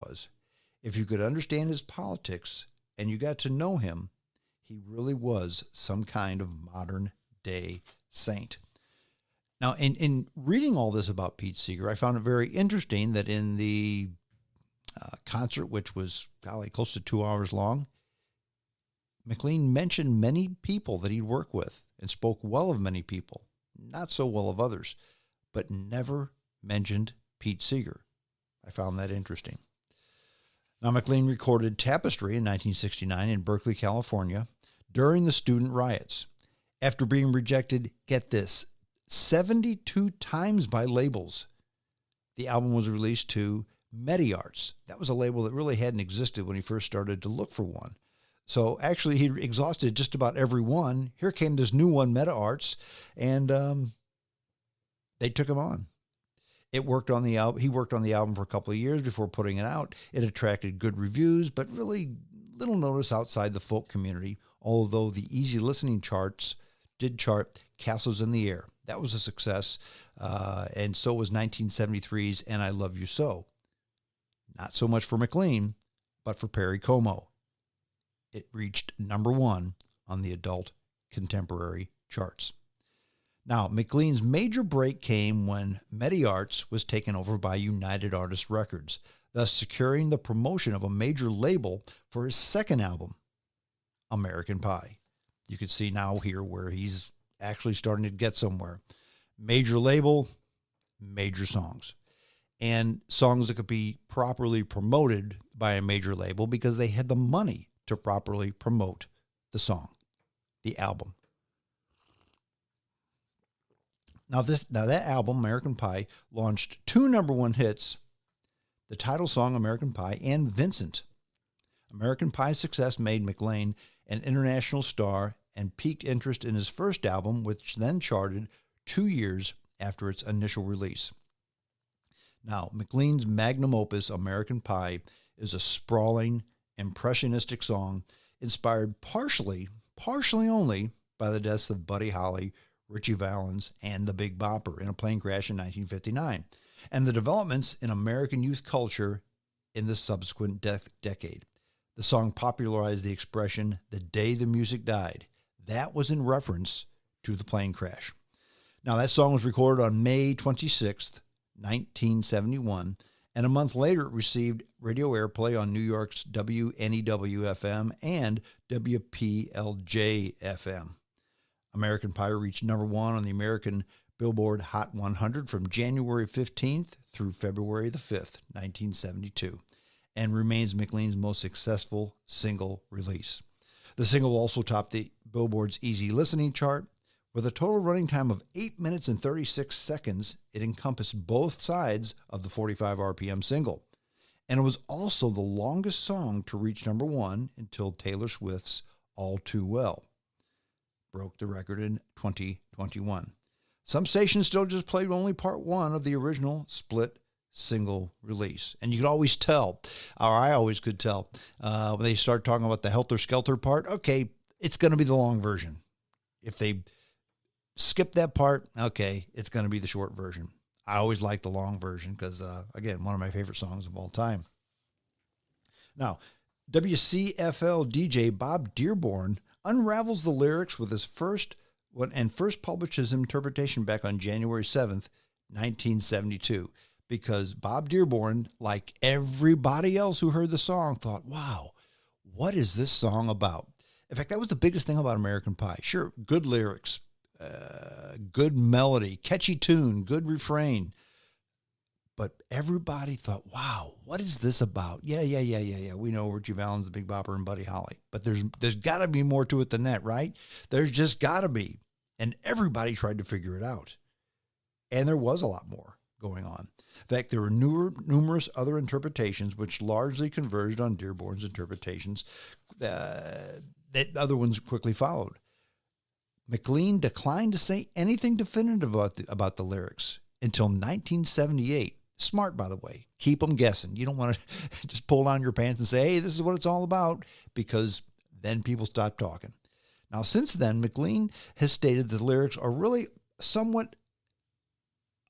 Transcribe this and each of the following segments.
was. If you could understand his politics and you got to know him, he really was some kind of modern day saint. Now, in reading all this about Pete Seeger, I found it very interesting that in the concert, which was close to 2 hours long, Mclean mentioned many people that he'd worked with and spoke well of many people, not so well of others, but never mentioned Pete Seeger. I found that interesting. Now, Mclean recorded Tapestry in 1969 in Berkeley, California, during the student riots. After being rejected, get this, 72 times by labels, the album was released to MediArts. That was a label that really hadn't existed when he first started to look for one. So actually, he exhausted just about every one. Here came this new one, MediArts, and they took him on. It worked on the album. He worked on the album for a couple of years before putting it out. It attracted good reviews, but really little notice outside the folk community, although the easy listening charts did chart Castles in the Air. That was a success, and so was 1973's And I Love You So. Not so much for Mclean, but for Perry Como. It reached number 1 on the adult contemporary charts. Now, Mclean's major break came when MediArts was taken over by United Artists Records, thus securing the promotion of a major label for his second album, American Pie. You can see now here where he's actually starting to get somewhere. Major label, major songs. And songs that could be properly promoted by a major label because they had the money to properly promote the song, the album. Now that album, American Pie, launched 2 number 1 hits, the title song American Pie and Vincent. American Pie's success made Mclean an international star and piqued interest in his first album, which then charted 2 years after its initial release. Now, Mclean's magnum opus, American Pie, is a sprawling, impressionistic song inspired partially only by the deaths of Buddy Holly, Ritchie Valens, and the Big Bopper in a plane crash in 1959, and the developments in American youth culture in the subsequent decade. The song popularized the expression, the day the music died. That was in reference to the plane crash. Now, that song was recorded on May 26th, 1971, and a month later it received radio airplay on New York's WNEW-FM and WPLJ-FM. American Pie reached number 1 on the American Billboard Hot 100 from January 15th through February the 5th, 1972, and remains Mclean's most successful single release. The single also topped the Billboard's Easy Listening chart. With a total running time of 8 minutes and 36 seconds, it encompassed both sides of the 45 RPM single. And it was also the longest song to reach number 1 until Taylor Swift's All Too Well broke the record in 2021. Some stations still just played only part 1 of the original split single release. And you could always tell, or I always could tell, when they start talking about the Helter Skelter part, okay, it's going to be the long version. If they skip that part, okay, it's going to be the short version. I always like the long version because, again, one of my favorite songs of all time. Now, WCFL DJ Bob Dearborn unravels the lyrics with his first published his interpretation back on January 7th, 1972, because Bob Dearborn, like everybody else who heard the song, thought, wow, what is this song about? In fact, that was the biggest thing about American Pie. Sure, good lyrics, good melody, catchy tune, good refrain. But everybody thought, wow, what is this about? Yeah. We know Ritchie Valens, the Big Bopper, and Buddy Holly. But there's got to be more to it than that, right? There's just got to be. And everybody tried to figure it out. And there was a lot more going on. In fact, there were numerous other interpretations which largely converged on Dearborn's interpretations. That other ones quickly followed. Mclean declined to say anything definitive about the lyrics until 1978. Smart, by the way. Keep them guessing. You don't want to just pull down your pants and say, hey, this is what it's all about, because then people stop talking. Now, since then, Mclean has stated the lyrics are really somewhat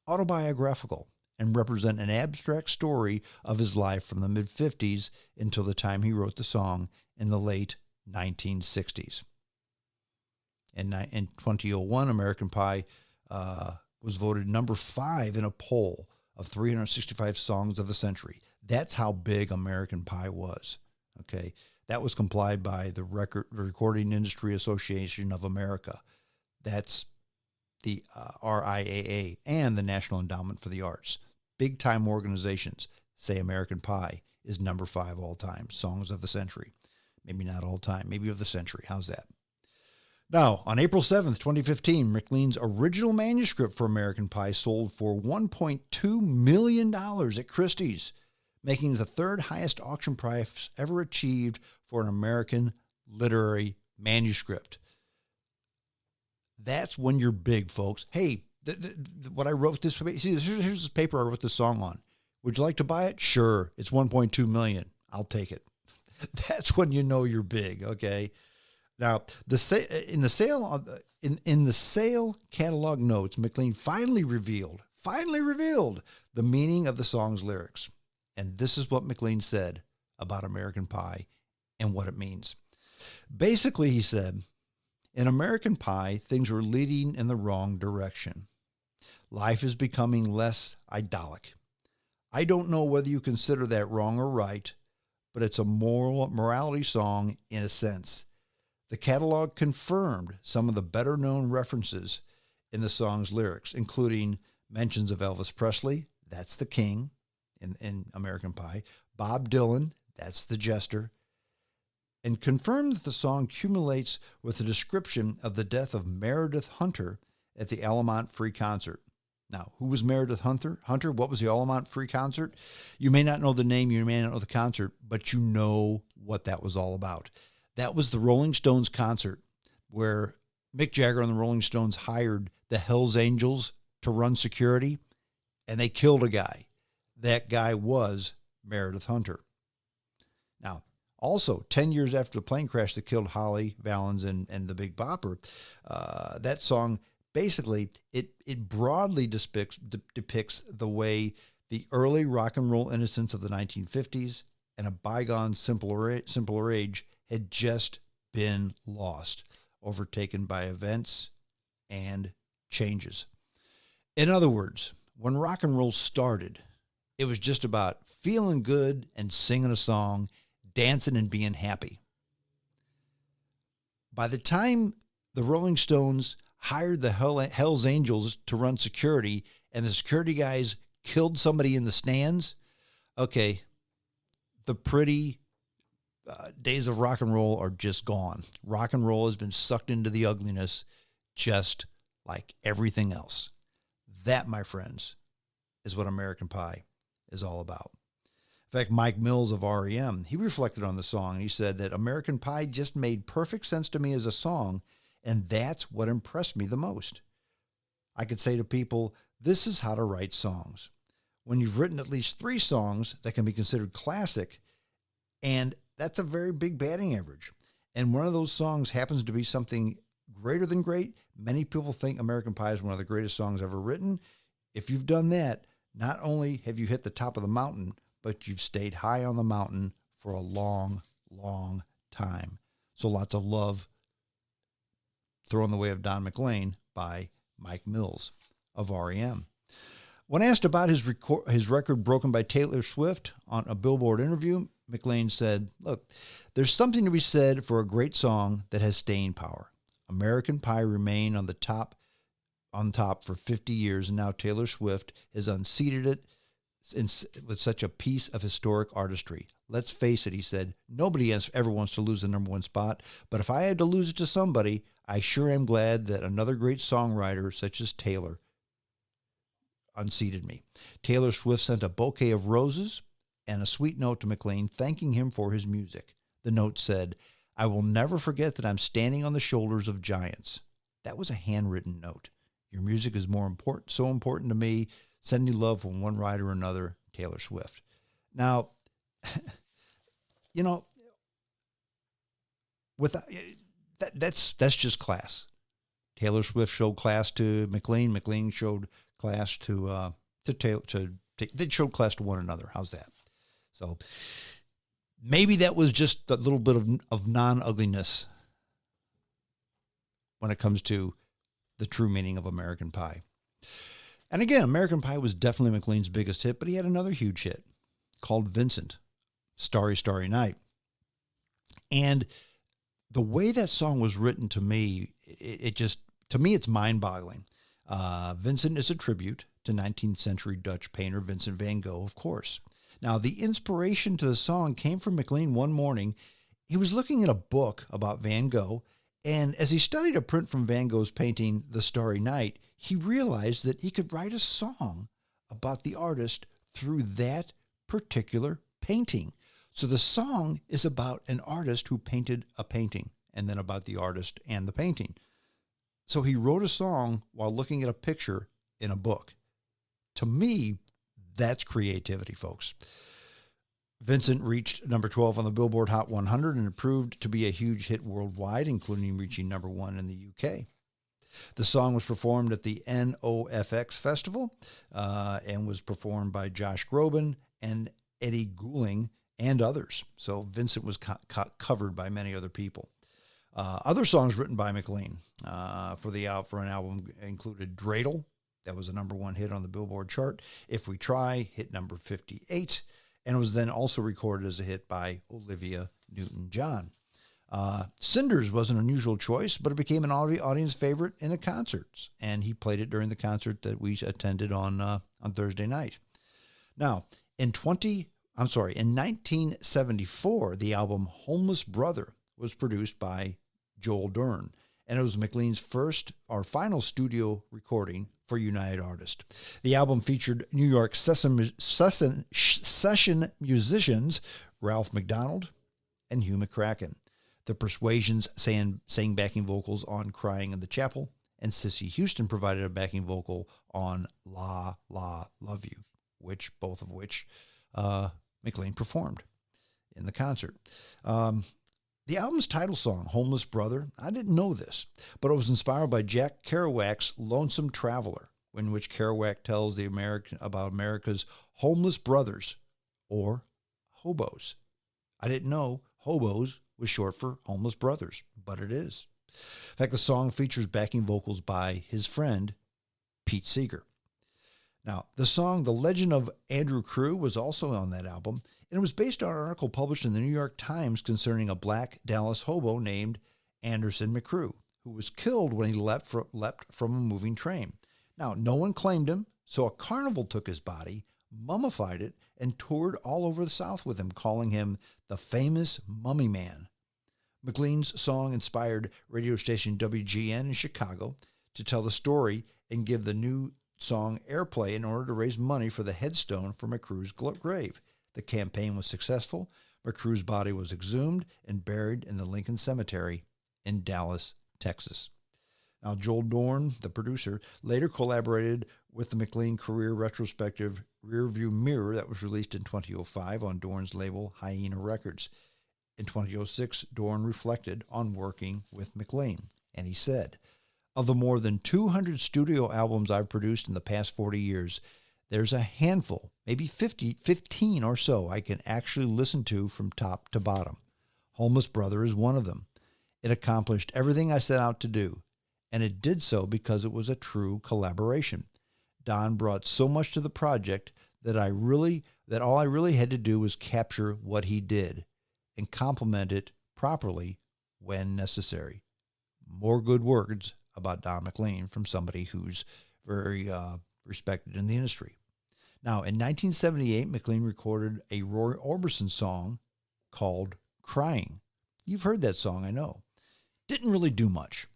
autobiographical and represent an abstract story of his life from the mid-50s until the time he wrote the song in the late 1960s. In 2001, American Pie was voted number 5 in a poll of 365 songs of the century. That's how big American Pie was. Okay, that was complied by the Recording Industry Association of America. That's the RIAA and the National Endowment for the Arts. Big time organizations say American Pie is number 5 all time, songs of the century. Maybe not all time, maybe of the century. How's that? Now, on April 7th, 2015, Mclean's original manuscript for American Pie sold for $1.2 million at Christie's, making it the 3rd highest auction price ever achieved for an American literary manuscript. That's when you're big, folks. Hey, what I wrote this, see, here's this paper I wrote this song on. Would you like to buy it? Sure. It's $1.2 million. I'll take it. That's when you know you're big. Okay. Now, in the sale catalog notes, Mclean finally revealed the meaning of the song's lyrics. And this is what Mclean said about American Pie and what it means. Basically, he said, in American Pie, things are leading in the wrong direction. Life is becoming less idyllic. I don't know whether you consider that wrong or right, but it's a morality song in a sense. The catalog confirmed some of the better-known references in the song's lyrics, including mentions of Elvis Presley, that's the king in American Pie, Bob Dylan, that's the jester, and confirmed that the song cumulates with a description of the death of Meredith Hunter at the Altamont Free Concert. Now, who was Meredith Hunter? What was the Altamont Free Concert? You may not know the name, you may not know the concert, but you know what that was all about. That was the Rolling Stones concert where Mick Jagger and the Rolling Stones hired the Hells Angels to run security, and they killed a guy. That guy was Meredith Hunter. Now, also, 10 years after the plane crash that killed Holly Valens and the Big Bopper, that song, basically, it broadly depicts the way the early rock and roll innocence of the 1950s and a bygone simpler age had just been lost, overtaken by events and changes. In other words, when rock and roll started, it was just about feeling good and singing a song, dancing and being happy. By the time the Rolling Stones hired the Hells Angels to run security and the security guys killed somebody in the stands, okay, the pretty days of rock and roll are just gone. Rock and roll has been sucked into the ugliness just like everything else. That, my friends, is what American Pie is all about. In fact, Mike Mills of REM, he reflected on the song and he said that American Pie just made perfect sense to me as a song, and that's what impressed me the most. I could say to people, this is how to write songs. When you've written at least 3 songs that can be considered classic, and that's a very big batting average. And one of those songs happens to be something greater than great. Many people think American Pie is one of the greatest songs ever written. If you've done that, not only have you hit the top of the mountain, but you've stayed high on the mountain for a long, long time. So lots of love thrown the way of Don McLean by Mike Mills of REM. When asked about his record broken by Taylor Swift on a Billboard interview, McLean said, look, there's something to be said for a great song that has staying power. American Pie remained on top for 50 years, and now Taylor Swift has unseated it with such a piece of historic artistry. Let's face it, he said, nobody ever wants to lose the number 1 spot, but if I had to lose it to somebody, I sure am glad that another great songwriter such as Taylor unseated me. Taylor Swift sent a bouquet of roses and a sweet note to McLean thanking him for his music. The note said, I will never forget that I'm standing on the shoulders of giants. That was a handwritten note. Your music is so important to me. Sending love from one writer or another, Taylor Swift. Now, you know, that's just class. Taylor Swift showed class to McLean. McLean showed class to They'd show class to one another. How's that? So maybe that was just a little bit of non-ugliness when it comes to the true meaning of American Pie. And again, American Pie was definitely Mclean's biggest hit, but he had another huge hit called Vincent, Starry, Starry Night. And the way that song was written to me, to me, it's mind-boggling. Vincent is a tribute to 19th century Dutch painter Vincent van Gogh, of course. Now, the inspiration to the song came from Mclean one morning. He was looking at a book about Van Gogh, and as he studied a print from Van Gogh's painting, The Starry Night, he realized that he could write a song about the artist through that particular painting. So the song is about an artist who painted a painting, and then about the artist and the painting. So he wrote a song while looking at a picture in a book. To me, that's creativity, folks. Vincent reached number 12 on the Billboard Hot 100, and it proved to be a huge hit worldwide, including reaching number 1 in the UK. The song was performed at the NOFX Festival and was performed by Josh Groban and Eddie Goulding and others. So Vincent was covered by many other people. Other songs written by Mclean for an album included Dreidel. That was a number 1 hit on the Billboard chart. If We Try hit number 58, and it was then also recorded as a hit by Olivia Newton-John. Cinders was an unusual choice, but it became an audience favorite in the concerts, and he played it during the concert that we attended on Thursday night. Now, in 1974, the album Homeless Brother was produced by Joel Dern, and it was Mclean's first or final studio recording for United Artists. The album featured New York session musicians Ralph McDonald and Hugh McCracken. The Persuasions sang backing vocals on Crying in the Chapel, and Cissy Houston provided a backing vocal on La La Love You, both of which Mclean performed in the concert. The album's title song, Homeless Brother, I didn't know this, but it was inspired by Jack Kerouac's Lonesome Traveler, in which Kerouac tells about America's homeless brothers, or hobos. I didn't know hobos was short for homeless brothers, but it is. In fact, the song features backing vocals by his friend, Pete Seeger. Now, the song The Legend of Andrew Crew was also on that album, and it was based on an article published in the New York Times concerning a black Dallas hobo named Anderson McCrew, who was killed when he leapt from a moving train. Now, no one claimed him, so a carnival took his body, mummified it, and toured all over the South with him, calling him the famous Mummy Man. Mclean's song inspired radio station WGN in Chicago to tell the story and give the new song airplay in order to raise money for the headstone for McCrew's grave. The campaign was successful. McCrew's body was exhumed and buried in the Lincoln Cemetery in Dallas, Texas. Now, Joel Dorn, the producer, later collaborated with the Mclean career retrospective Rearview Mirror that was released in 2005 on Dorn's label Hyena Records. In 2006, Dorn reflected on working with Mclean, and he said, "Of the more than 200 studio albums I've produced in the past 40 years, there's a handful, maybe 15 or so, I can actually listen to from top to bottom. Homeless Brother is one of them. It accomplished everything I set out to do, and it did so because it was a true collaboration. Don brought so much to the project that all I really had to do was capture what he did and complement it properly when necessary." More good words about Don Mclean from somebody who's very respected in the industry. Now, in 1978, Mclean recorded a Roy Orbison song called Crying. You've heard that song, I know. Didn't really do much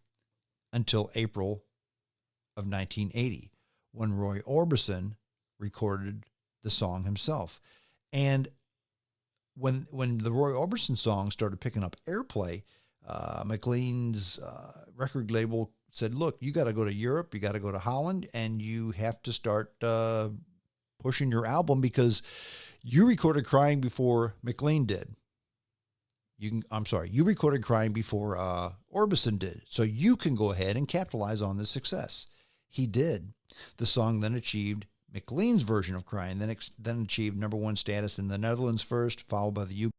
until April of 1980, when Roy Orbison recorded the song himself. And when the Roy Orbison song started picking up airplay, Mclean's record label said, "Look, you got to go to Europe, you got to go to Holland, and you have to start pushing your album because you recorded Crying before Mclean did. You recorded Crying before Orbison did, so you can go ahead and capitalize on this success." He did. The song then achieved Mclean's version of Crying then achieved #1 status in the Netherlands first, followed by the